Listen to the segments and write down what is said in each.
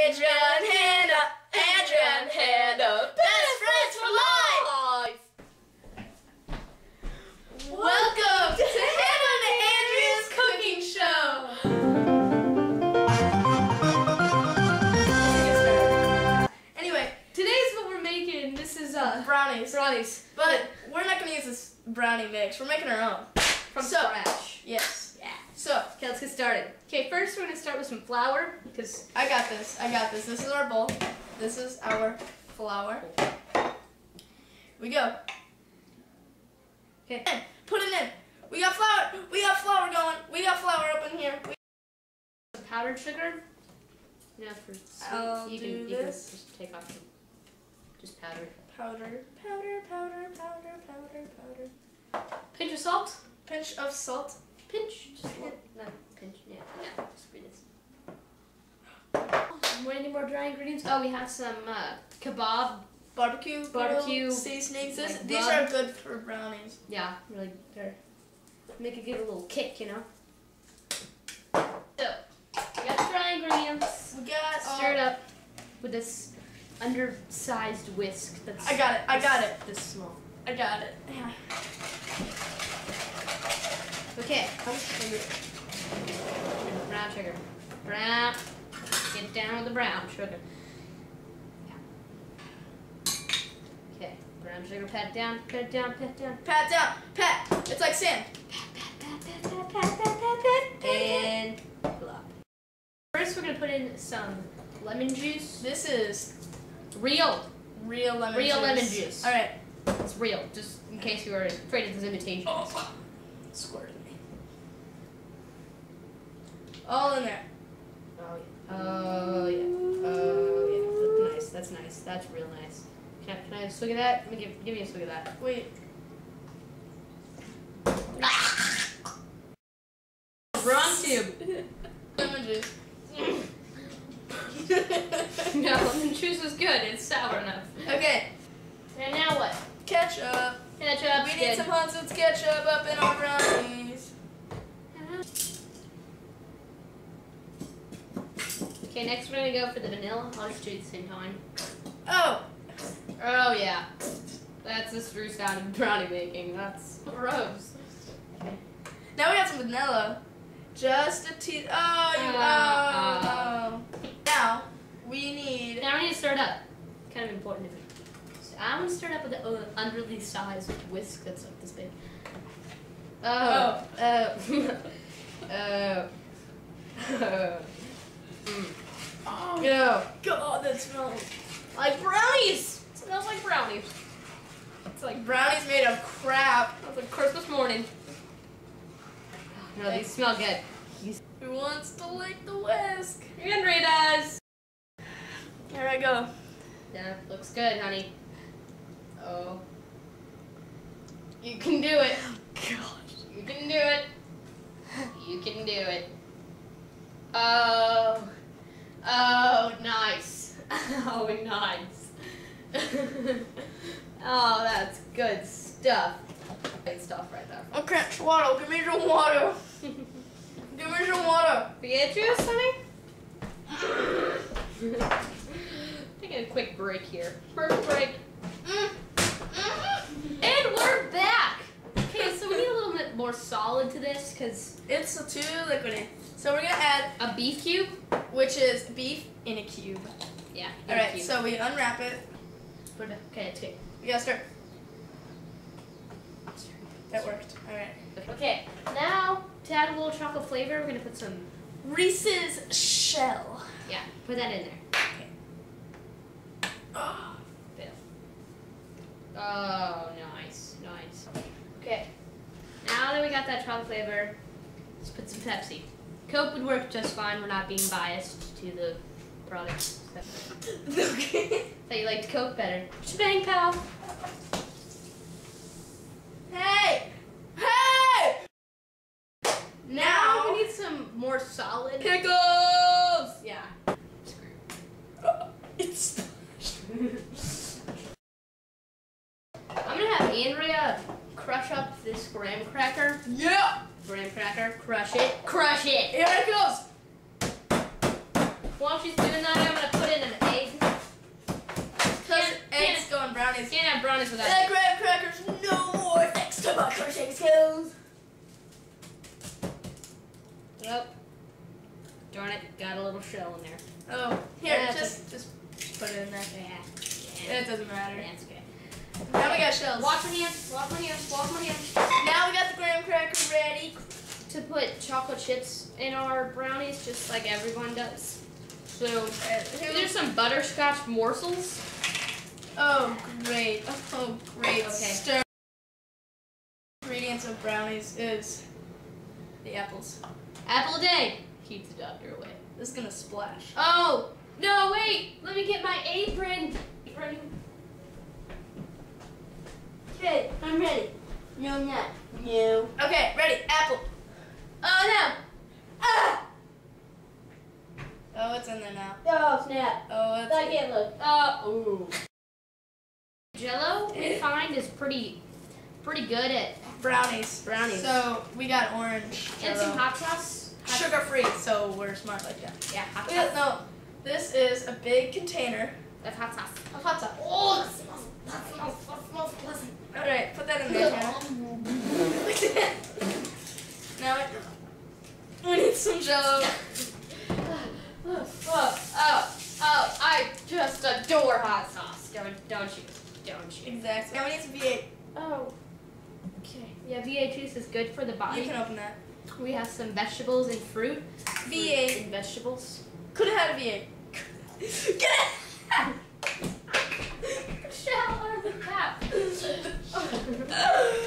Andrea and Hannah, best friends for life! Welcome to Hannah and Andrea's cooking show! Anyway, today's what we're making. This is brownies. But we're not going to use this brownie mix. We're making our own. From scratch. Yes. Yeah. So, okay, let's get started. Okay, first we're going to start with some flour because I got this. This is our bowl. This is our flour. Here we go. Okay. Put it in. We got flour. We got flour going. We got flour up in here. Some powdered sugar. You know, for sweet. You can just take off some. Just powder. Powder. Pinch of salt. Pinch of salt. Pinch. Just a little. No, pinch. Yeah. Just for this. Any more dry ingredients? Oh, we have some kebab. Barbecue seasonings. These are good for brownies. Yeah, really good. Make it give a little kick, you know. So, we got dry ingredients. We got stir it up with this undersized whisk. That's I got it. This small. I got it. Yeah. Okay. Brown sugar. Brown. Get down with the brown sugar. Okay, brown sugar, pat it down. Pat down. It's like sand. Pat. And plop. First, we're gonna put in some lemon juice. This is real lemon juice. All right, it's real. Just in case you were afraid of those imitations. Oh. Squirted me. All in there. Oh yeah. That's nice. That's real nice. Can I have a swig of that? Let me give me a swig of that. Wait. Wrong tube. Lemon juice. No, lemon juice is good. It's sour enough. Okay. And now what? Ketchup. We need some Hudson's ketchup up in our brownies. Okay, next we're gonna go for the vanilla. I'll just do it at the same time. Oh yeah. That's the true sound of brownie making. That's gross. Okay. Now we got some vanilla. Just a teaspoon. Now we need. Now we need to stir it up. Kind of important. I'm gonna stir it up with an undersized whisk that's like this big. Oh God, that smells like brownies. It smells like brownies. It's like brownies made of crap. It's like Christmas morning. No, these smell good. Who wants to lick the whisk? Andrea does. Here I go. Yeah, looks good, honey. Oh. You can do it. Gosh. You can do it. You can do it. Oh. Oh, nice. Oh, nice. Oh, that's good stuff. Good stuff right there. Okay, water. Give me some water. Give me some water. Get juice, honey? Taking a quick break here. First break. And we're back. Okay, so we need a little bit more solid to this because it's too liquidy. So we're gonna add a beef cube, which is beef in a cube. Yeah. All right. So we unwrap it. Okay, it's good. We gotta stir. That worked. All right. Okay. Now to add a little chocolate flavor, we're gonna put some Reese's shell. Yeah. Put that in there. Okay. Oh, nice. Okay. Now that we got that chocolate flavor, let's put some Pepsi. Coke would work just fine. We're not being biased to the product. Okay. Thought you liked Coke better. Shebang, pal. Hey! Now we need some more solid pickles. Yeah. It's. I'm gonna have Andrea crush up this graham cracker. Yeah. Graham cracker. Crush it. Crush it. Here it goes. While she's doing that, I'm gonna put brownies. Can't have brownies without And graham crackers, no more thanks to my crocheting skills. Yep. Darn it, got a little shell in there. Oh, here, Yeah, just put it in there. Yeah. It doesn't matter. Yeah, it's okay. Now we got shells. Wash my hands, wash my hands, wash my hands. Now we got the graham cracker ready. To put chocolate chips in our brownies, just like everyone does. So, here's some butterscotch morsels. Oh, great. Oh, great. Okay. Stir. Ingredients of brownies is the apples. Apple a day. Keep the doctor away. This is gonna splash. Oh, no, wait. Let me get my apron. Okay, I'm ready. No, I'm not. No. Okay, ready. Apple. Oh, no. Ah! Oh, it's in there now. Oh, snap. Oh, it's... I can't look. Ooh. Jello, we find, is pretty good at brownies. brownies. So, we got orange. And some hot sauce. Sugar-free, so we're smart like that. Yeah, hot Yeah, sauce. no, this is a big container That's hot sauce. of hot sauce. Oh, that smells pleasant. All right, put that in there, Hannah. Now we need some Jello. I just adore hot sauce. Don't you? Exactly. Now we need some V8. Oh. Okay. Yeah, V8 juice is good for the body. You can open that. We have some vegetables and fruit. V8. Fruit and vegetables. Could have had a V8. Get it! Shell or the cap.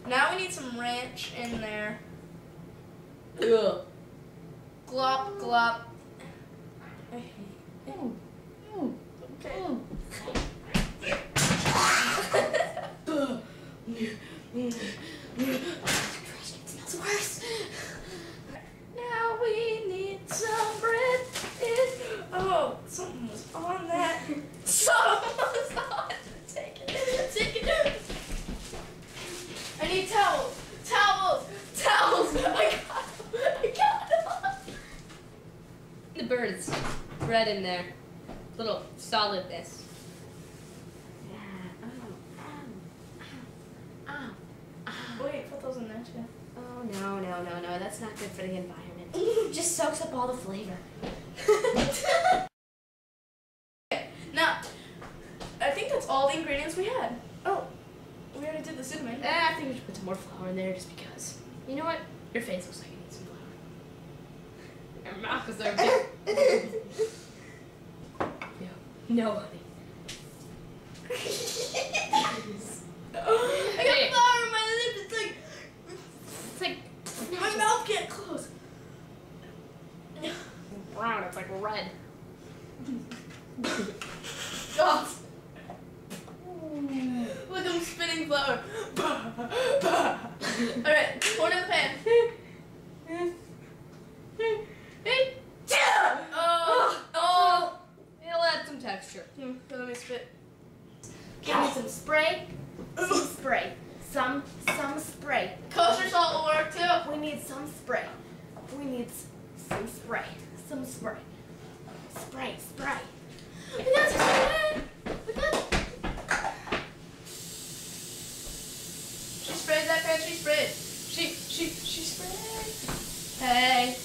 Now we need some ranch in there. Ugh. Glop, glop. Okay. Smells worse. Now we need some bread. Oh, something was on that. Something was on. Take it. I need towels. I got them. The birds. Bread in there. Little solidness. Wait, put those in there too. Oh, no. That's not good for the environment. Just soaks up all the flavor. Okay, now, I think that's all the ingredients we had. Oh, we already did the cinnamon. I think we should put some more flour in there just because. You know what? Your face looks like it needs some flour. Your mouth is so big. No, honey. I got flour in my lip. It's like my mouth can't close. Brown. It's like red. Oh. Look, I'm spitting flour. All right, pour it in the pan. Oh. It'll add some texture. Let me spit. Give me some spray. Some spray. Some spray. Kosher salt will work too. We need some spray. We need some spray. Some spray. Spray. We got some spray. She sprayed that pan. She sprayed. She sprayed. Hey.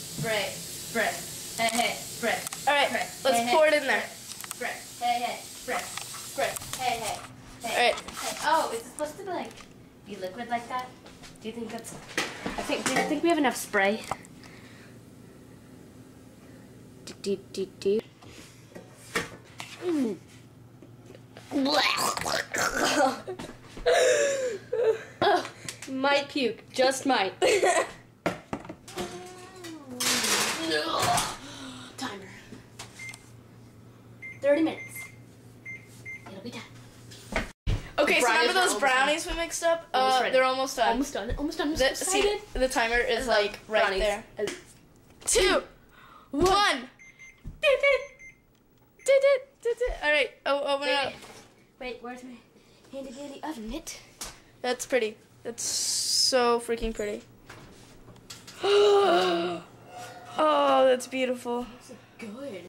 Spray. Hey. Spray. All right, let's pour it in there. Spray. Hey. Spray. Hey. All right. Oh, is it supposed to like be liquid like that? Do you think that's? Do you think we have enough spray? Do. Might puke. Just might. Timer. 30 minutes. It'll be done. Okay, so remember those brownies we mixed up? They're almost done. Almost done. I'm so See, excited. the timer is like right Brownies. there. 2, 1. All right, open it up. Wait, where's my handy dandy oven mitt? That's pretty. That's so freaking pretty. Oh, that's beautiful. Good.